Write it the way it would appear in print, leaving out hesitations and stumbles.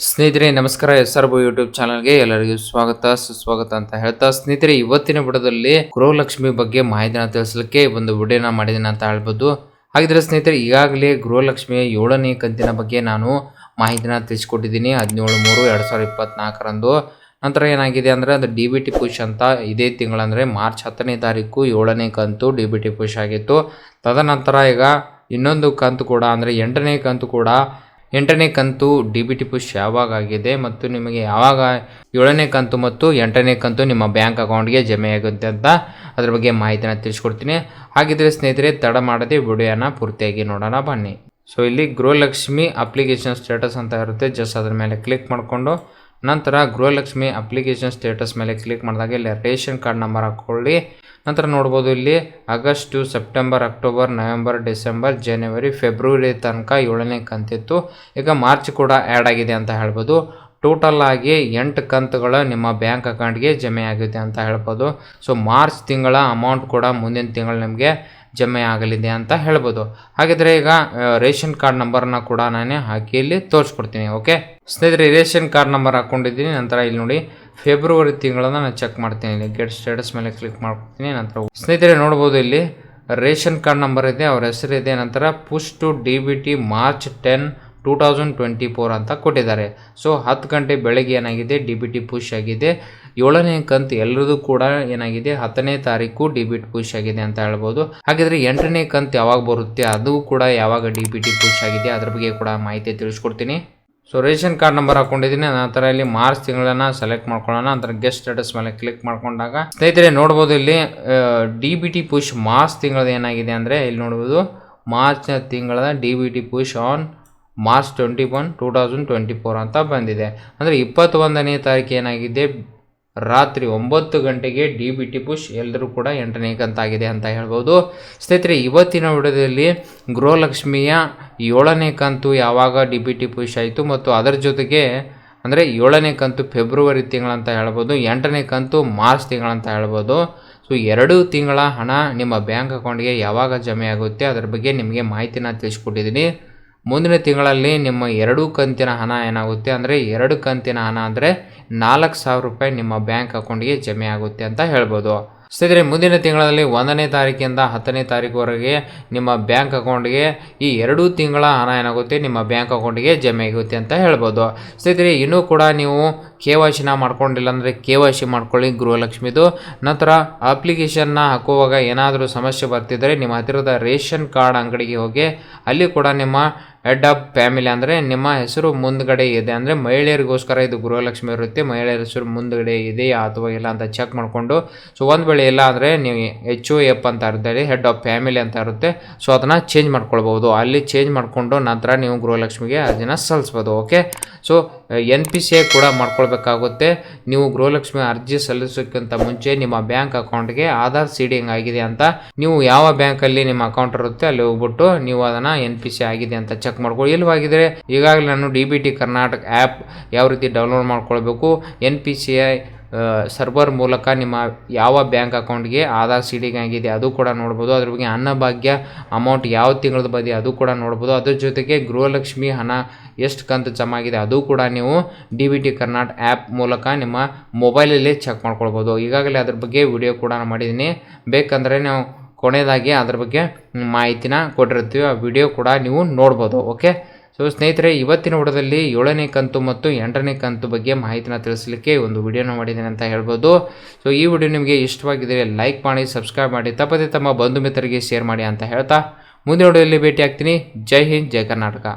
ಸ್ನೇಹಿತರೆ ನಮಸ್ಕಾರ. SR YouTube ಚಾನಲ್ಗೆ ಎಲ್ಲರಿಗೂ ಸ್ವಾಗತ ಸುಸ್ವಾಗತ ಅಂತ ಹೇಳ್ತಾ, ಸ್ನೇಹಿತರೆ ಇವತ್ತಿನ ವಿಡಿಯೋದಲ್ಲಿ ಗೃಹಲಕ್ಷ್ಮಿ ಬಗ್ಗೆ ಮಾಹಿತಿನ ತಿಳಿಸಲಿಕ್ಕೆ ಒಂದು ವಿಡಿಯೋನ ಮಾಡಿದ್ದೀನಿ ಅಂತ ಹೇಳ್ಬೋದು. ಹಾಗಿದ್ರೆ ಸ್ನೇಹಿತರೆ, ಈಗಾಗಲೇ ಗೃಹಲಕ್ಷ್ಮಿಯ 7ನೇ ಕಂತಿನ ಬಗ್ಗೆ ನಾನು ಮಾಹಿತಿನ ತಿಳಿಸ್ಕೊಟ್ಟಿದ್ದೀನಿ 17/3/2024ರಂದು. ನಂತರ ಏನಾಗಿದೆ ಅಂದರೆ ಅದು DBT ಪುಷ್ ಅಂತ ಇದೇ ತಿಂಗಳಂದರೆ ಮಾರ್ಚ್ 10ನೇ ತಾರೀಕು 7ನೇ ಕಂತು DBT ಪುಷ್ ಆಗಿತ್ತು. ತದನಂತರ ಈಗ ಇನ್ನೊಂದು ಕಂತು ಕೂಡ ಅಂದರೆ 8ನೇ ಕಂತು DBT ಪುಷ್ ಯಾವಾಗ ಆಗಿದೆ ಮತ್ತು ನಿಮಗೆ ಯಾವಾಗ 7ನೇ ಕಂತು ಮತ್ತು 8ನೇ ಕಂತು ನಿಮ್ಮ ಬ್ಯಾಂಕ್ ಅಕೌಂಟ್ಗೆ ಜಮೆ ಆಗುತ್ತೆ ಅಂತ ಅದ್ರ ಬಗ್ಗೆ ಮಾಹಿತಿನ ತಿಳಿಸ್ಕೊಡ್ತೀನಿ. ಹಾಗಿದ್ರೆ ಸ್ನೇಹಿತರೆ, ತಡ ಮಾಡದೆ ವಿಡಿಯೋನ ಪೂರ್ತಿಯಾಗಿ ನೋಡೋಣ ಬನ್ನಿ. ಸೊ ಇಲ್ಲಿ ಗೃಹಲಕ್ಷ್ಮಿ ಅಪ್ಲಿಕೇಶನ್ ಸ್ಟೇಟಸ್ ಅಂತ ಇರುತ್ತೆ. ಜಸ್ಟ್ ಅದ್ರ ಮೇಲೆ ಕ್ಲಿಕ್ ಮಾಡಿಕೊಂಡು ನಂತರ ಗೃಹಲಕ್ಷ್ಮಿ ಅಪ್ಲಿಕೇಶನ್ ಸ್ಟೇಟಸ್ ಮೇಲೆ ಕ್ಲಿಕ್ ಮಾಡಿದಾಗ ಇಲ್ಲಿ ರೇಷನ್ ಕಾರ್ಡ್ ನಂಬರ್ ಹಾಕ್ಕೊಳ್ಳಿ. ನಂತರ ನೋಡ್ಬೋದು ಇಲ್ಲಿ August, September, October, November, December, January, February ತನಕ 7ನೇ ಕಂತಿತ್ತು. ಈಗ ಮಾರ್ಚ್ ಕೂಡ ಆ್ಯಡ್ ಆಗಿದೆ ಅಂತ ಹೇಳ್ಬೋದು. ಟೋಟಲ್ ಆಗಿ 8 ಕಂತುಗಳು ನಿಮ್ಮ ಬ್ಯಾಂಕ್ ಅಕೌಂಟ್ಗೆ ಜಮೆ ಆಗುತ್ತೆ ಅಂತ ಹೇಳ್ಬೋದು. ಸೊ ಮಾರ್ಚ್ ತಿಂಗಳ ಅಮೌಂಟ್ ಕೂಡ ಮುಂದಿನ ತಿಂಗಳು ನಿಮಗೆ ಜಮೆ ಆಗಲಿದೆ ಅಂತ ಹೇಳ್ಬೋದು. ಹಾಗಿದ್ರೆ ಈಗ ರೇಷನ್ ಕಾರ್ಡ್ ನಂಬರ್ನ ಕೂಡ ನಾನು ಹಾಕಿ ಇಲ್ಲಿ ತೋರಿಸ್ಕೊಡ್ತೀನಿ. ಓಕೆ ಸ್ನೇಹಿತರೆ, ರೇಷನ್ ಕಾರ್ಡ್ ನಂಬರ್ ಹಾಕ್ಕೊಂಡಿದ್ದೀನಿ. ನಂತರ ಇಲ್ಲಿ ನೋಡಿ ಫೆಬ್ರವರಿ ತಿಂಗಳನ್ನ ನಾನು ಚೆಕ್ ಮಾಡ್ತೀನಿ. ಇಲ್ಲಿ ಗೆಟ್ ಸ್ಟೇಟಸ್ ಮೇಲೆ ಕ್ಲಿಕ್ ಮಾಡ್ತೀನಿ. ನಂತರ ಸ್ನೇಹಿತರೆ ನೋಡ್ಬೋದು ಇಲ್ಲಿ ರೇಷನ್ ಕಾರ್ಡ್ ನಂಬರ್ ಇದೆ, ಅವ್ರ ಹೆಸರಿದೆ. ನಂತರ ಪುಷ್ ಟು DBT ಮಾರ್ಚ್ 10, 2024 ಅಂತ ಕೊಟ್ಟಿದ್ದಾರೆ. ಸೊ 10 ಗಂಟೆ ಬೆಳಗ್ಗೆ ಏನಾಗಿದೆ DBT ಪುಷ್ ಆಗಿದೆ. 7ನೇ ಕಂತು ಎಲ್ಲರದು ಕೂಡ ಏನಾಗಿದೆ 10ನೇ ತಾರೀಕು DBT ಪುಷ್ ಆಗಿದೆ ಅಂತ ಹೇಳ್ಬೋದು. ಹಾಗಿದ್ರೆ 8ನೇ ಕಂತು ಯಾವಾಗ ಬರುತ್ತೆ, ಅದು ಕೂಡ ಯಾವಾಗ DBT ಪುಷ್ ಆಗಿದೆ ಅದ್ರ ಬಗ್ಗೆ ಕೂಡ ಮಾಹಿತಿ ತಿಳಿಸ್ಕೊಡ್ತೀನಿ. ಸೊ ರೇಷನ್ ಕಾರ್ಡ್ ನಂಬರ್ ಹಾಕೊಂಡಿದ್ದೀನಿ. ನಂತರ ಇಲ್ಲಿ ಮಾರ್ಚ್ ತಿಂಗಳನ್ನ ಸೆಲೆಕ್ಟ್ ಮಾಡ್ಕೊಳ್ಳೋಣ. ನಂತರ ಗೆಸ್ಟ್ ಸ್ಟೇಟಸ್ ಮೇಲೆ ಕ್ಲಿಕ್ ಮಾಡ್ಕೊಂಡಾಗ ಸ್ನೇಹಿತರೆ ನೋಡ್ಬೋದು ಇಲ್ಲಿ DBT ಪುಷ್ ಮಾರ್ಚ್ ತಿಂಗಳದ ಏನಾಗಿದೆ ಅಂದರೆ ಇಲ್ಲಿ ನೋಡ್ಬೋದು ಮಾರ್ಚ್ ತಿಂಗಳದ DBT ಪುಷ್ ಆನ್ ಮಾರ್ಚ್ 21, 2024 ಅಂತ ಬಂದಿದೆ. ಅಂದರೆ 21ನೇ ತಾರೀಕು ಏನಾಗಿದೆ ರಾತ್ರಿ 9 ಗಂಟೆಗೆ DBT ಪುಷ್ ಎಲ್ಲರೂ ಕೂಡ 8ನೇ ಕಂತಾಗಿದೆ ಅಂತ ಹೇಳ್ಬೋದು. ಸ್ನೇಹಿತರೆ ಇವತ್ತಿನ ವಿಡಿಯೋದಲ್ಲಿ ಗೃಹಲಕ್ಷ್ಮಿಯ 7ನೇ ಕಂತು ಯಾವಾಗ DBT ಪುಷ್ ಆಯಿತು ಮತ್ತು ಅದರ ಜೊತೆಗೆ ಅಂದರೆ 7ನೇ ಕಂತು ಫೆಬ್ರವರಿ ತಿಂಗಳಂತ ಹೇಳ್ಬೋದು, 8ನೇ ಕಂತು ಮಾರ್ಚ್ ತಿಂಗಳಂತ ಹೇಳ್ಬೋದು. ಸೊ 2 ತಿಂಗಳ ಹಣ ನಿಮ್ಮ ಬ್ಯಾಂಕ್ ಅಕೌಂಟ್ಗೆ ಯಾವಾಗ ಜಮೆ ಆಗುತ್ತೆ ಅದರ ಬಗ್ಗೆ ನಿಮಗೆ ಮಾಹಿತಿನ ತಿಳಿಸ್ಕೊಟ್ಟಿದ್ದೀನಿ. ಮುಂದಿನ ತಿಂಗಳಲ್ಲಿ ನಿಮ್ಮ 2 ಕಂತಿನ ಹಣ ಏನಾಗುತ್ತೆ ಅಂದರೆ 2 ಕಂತಿನ ಹಣ ಅಂದರೆ 4,000 ರೂಪಾಯಿ ನಿಮ್ಮ ಬ್ಯಾಂಕ್ ಅಕೌಂಟ್ಗೆ ಜಮೆ ಆಗುತ್ತೆ ಅಂತ ಹೇಳ್ಬೋದು. ಸ್ನೇಹಿತರೆ ಮುಂದಿನ ತಿಂಗಳಲ್ಲಿ 1ನೇ ತಾರೀಕಿಂದ 10ನೇ ತಾರೀಕುವರೆಗೆ ನಿಮ್ಮ ಬ್ಯಾಂಕ್ ಅಕೌಂಟ್ಗೆ ಈ 2 ತಿಂಗಳ ಹಣ ಏನಾಗುತ್ತೆ ನಿಮ್ಮ ಬ್ಯಾಂಕ್ ಅಕೌಂಟ್ಗೆ ಜಮೆ ಆಗುತ್ತೆ ಅಂತ ಹೇಳ್ಬೋದು. ಸ್ನೇಹಿತರೆ ಇನ್ನೂ ಕೂಡ ನೀವು KYCನ ಮಾಡ್ಕೊಂಡಿಲ್ಲ ಅಂದರೆ KYC ಮಾಡ್ಕೊಳ್ಳಿ ಗೃಹಲಕ್ಷ್ಮಿದು. ನಂತರ ಅಪ್ಲಿಕೇಶನ್ನ ಹಾಕುವಾಗ ಏನಾದರೂ ಸಮಸ್ಯೆ ಬರ್ತಿದ್ದರೆ ನಿಮ್ಮ ಹತ್ತಿರದ ರೇಷನ್ ಕಾರ್ಡ್ ಅಂಗಡಿಗೆ ಹೋಗಿ ಅಲ್ಲಿ ಕೂಡ ನಿಮ್ಮ ಹೆಡ್ ಆಫ್ ಫ್ಯಾಮಿಲಿ ಅಂದರೆ ನಿಮ್ಮ ಹೆಸರು ಮುಂದ್ಗಡೆ ಇದೆ ಅಂದರೆ ಮಹಿಳೆಯರಿಗೋಸ್ಕರ ಇದು ಗೃಹಲಕ್ಷ್ಮಿ ಇರುತ್ತೆ, ಮಹಿಳೆಯರ ಹೆಸರು ಮುಂದ್ಗಡೆ ಇದೆಯಾ ಅಥವಾ ಇಲ್ಲ ಅಂತ ಚೆಕ್ ಮಾಡಿಕೊಂಡು, ಸೊ ಒಂದು ವೇಳೆ ಇಲ್ಲ ಅಂದರೆ ನೀವು HOF ಅಂತ ಇರುತ್ತೆ, ಹೆಡ್ ಆಫ್ ಫ್ಯಾಮಿಲಿ ಅಂತ ಇರುತ್ತೆ, ಸೊ ಅದನ್ನು ಚೇಂಜ್ ಮಾಡ್ಕೊಳ್ಬೋದು. ಅಲ್ಲಿ ಚೇಂಜ್ ಮಾಡಿಕೊಂಡು ನಂತರ ನೀವು ಗೃಹಲಕ್ಷ್ಮಿಗೆ ಅರ್ಜಿನ ಸಲ್ಲಿಸ್ಬೋದು. ಓಕೆ, ಸೊ NPCI ಕೂಡ ಮಾಡ್ಕೊಳ್ಬೇಕಾಗುತ್ತೆ. ನೀವು ಗೃಹಲಕ್ಷ್ಮಿ ಅರ್ಜಿ ಸಲ್ಲಿಸೋಕ್ಕಿಂತ ಮುಂಚೆ ನಿಮ್ಮ ಬ್ಯಾಂಕ್ ಅಕೌಂಟ್ಗೆ ಆಧಾರ್ ಸೀಡಿಂಗ್ ಆಗಿದೆ ಅಂತ ನೀವು ಯಾವ ಬ್ಯಾಂಕಲ್ಲಿ ನಿಮ್ಮ ಅಕೌಂಟ್ ಇರುತ್ತೆ ಅಲ್ಲಿ ಹೋಗ್ಬಿಟ್ಟು ನೀವು ಅದನ್ನು NPCI ಆಗಿದೆ ಅಂತ ಚೆಕ್ ಮಾಡ್ಕೊಳ್ಳಿ. ಇಲ್ಲವಾಗಿದ್ರೆ ಈಗಾಗಲೇ ನಾನು DBT ಕರ್ನಾಟಕ ಆ್ಯಪ್ ಯಾವ ರೀತಿ ಡೌನ್ಲೋಡ್ ಮಾಡ್ಕೊಳ್ಬೇಕು, NPCI ಸರ್ವರ್ ಮೂಲಕ ನಿಮ್ಮ ಯಾವ ಬ್ಯಾಂಕ್ ಅಕೌಂಟ್ಗೆ ಆಧಾರ್ ಸೀಡಿಂಗ್ ಆಗಿದೆ ಅದು ಕೂಡ ನೋಡ್ಬೋದು. ಅದ್ರ ಬಗ್ಗೆ ಅನ್ನಭಾಗ್ಯ ಅಮೌಂಟ್ ಯಾವ ತಿಂಗಳದ ಬಗ್ಗೆ ಅದು ಕೂಡ ನೋಡ್ಬೋದು. ಅದ್ರ ಜೊತೆಗೆ ಗೃಹಲಕ್ಷ್ಮಿ ಹಣ ಎಷ್ಟು ಕಂತು ಜಮಾ ಆಗಿದೆ ಅದು ಕೂಡ ನೀವು DBT ಕರ್ನಾಟಕ ಆ್ಯಪ್ ಮೂಲಕ ನಿಮ್ಮ ಮೊಬೈಲಲ್ಲಿ ಚೆಕ್ ಮಾಡ್ಕೊಳ್ಬೋದು. ಈಗಾಗಲೇ ಅದ್ರ ಬಗ್ಗೆ ವಿಡಿಯೋ ಕೂಡ ಮಾಡಿದ್ದೀನಿ, ಬೇಕಂದರೆ ನಾವು ಕೊನೆಯದಾಗಿ ಅದ್ರ ಬಗ್ಗೆ ಮಾಹಿತಿನ ಕೊಟ್ಟಿರ್ತೀವಿ, ಆ ವಿಡಿಯೋ ಕೂಡ ನೀವು ನೋಡ್ಬೋದು. ಓಕೆ, ಸೊ ಸ್ನೇಹಿತರೆ ಇವತ್ತಿನ ವಿಡಿಯೋದಲ್ಲಿ 7ನೇ ಕಂತು ಮತ್ತು 8ನೇ ಕಂತು ಬಗ್ಗೆ ಮಾಹಿತಿನ ತಿಳಿಸಲಿಕ್ಕೆ ಒಂದು ವಿಡಿಯೋನ ಮಾಡಿದ್ದೀನಿ ಅಂತ ಹೇಳ್ಬೋದು. ಸೊ ಈ ವಿಡಿಯೋ ನಿಮಗೆ ಇಷ್ಟವಾಗಿದ್ದರೆ ಲೈಕ್ ಮಾಡಿ, ಸಬ್ಸ್ಕ್ರೈಬ್ ಮಾಡಿ, ತಪ್ಪದೆ ತಮ್ಮ ಬಂಧು ಮಿತ್ರರಿಗೆ ಶೇರ್ ಮಾಡಿ ಅಂತ ಹೇಳ್ತಾ ಮುಂದಿನ ವಿಡಿಯೋದಲ್ಲಿ ಭೇಟಿ ಆಗ್ತೀನಿ. ಜೈ ಹಿಂದ್, ಜೈ ಕರ್ನಾಟಕ.